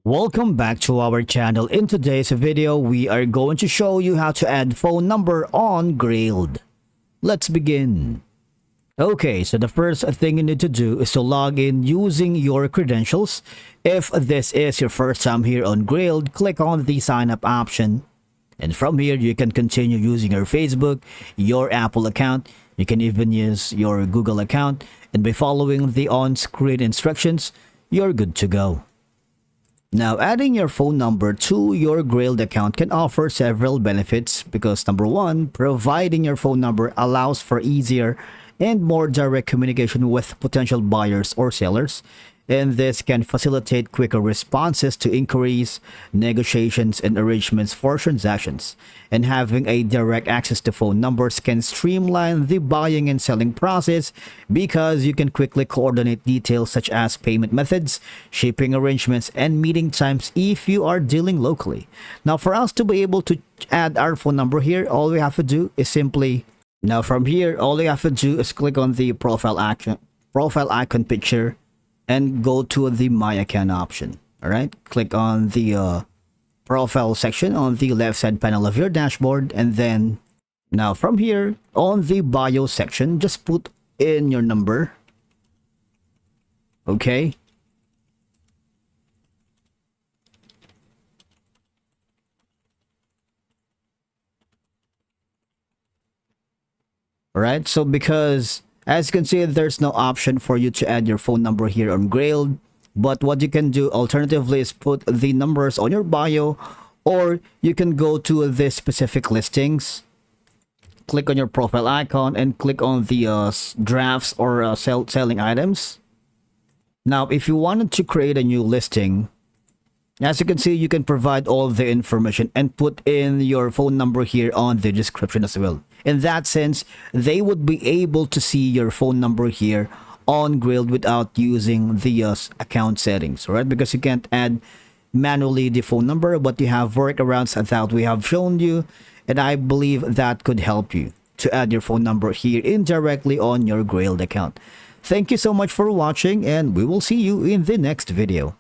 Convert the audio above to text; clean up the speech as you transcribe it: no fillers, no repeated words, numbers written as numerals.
Welcome back to our channel. In today's video, we are going to show you how to add phone number on Grailed. Let's begin. Okay, so the first thing you need to do is to log in using your credentials. If this is your first time here on Grailed, click on the sign up option. And from here, you can continue using your Facebook, your Apple account. You can even use your Google account. And by following the on-screen instructions, you're good to go. Now, adding your phone number to your Grailed account can offer several benefits because number one, providing your phone number allows for easier and more direct communication with potential buyers or sellers. And this can facilitate quicker responses to inquiries, negotiations, and arrangements for transactions. And having a direct access to phone numbers can streamline the buying and selling process because you can quickly coordinate details such as payment methods, shipping arrangements, and meeting times if you are dealing locally. Now, for us to be able to add our phone number here, all we have to do is simply... Now, from here, all you have to do is click on the profile icon picture and go to the My Account option. All right, click on the profile section on the left side panel of your dashboard, and then now from here on the bio section, just put in your number. Okay. All right, so because as you can see, there's no option for you to add your phone number here on Grailed. But what you can do alternatively is put the numbers on your bio, or you can go to the specific listings, click on your profile icon, and click on the drafts or selling items. Now, if you wanted to create a new listing, as you can see, you can provide all the information and put in your phone number here on the description as well. In that sense, they would be able to see your phone number here on Grailed without using the account settings, right? Because you can't add manually the phone number, but you have workarounds that we have shown you, and I believe that could help you to add your phone number here indirectly on your Grailed account. Thank you so much for watching, and we will see you in the next video.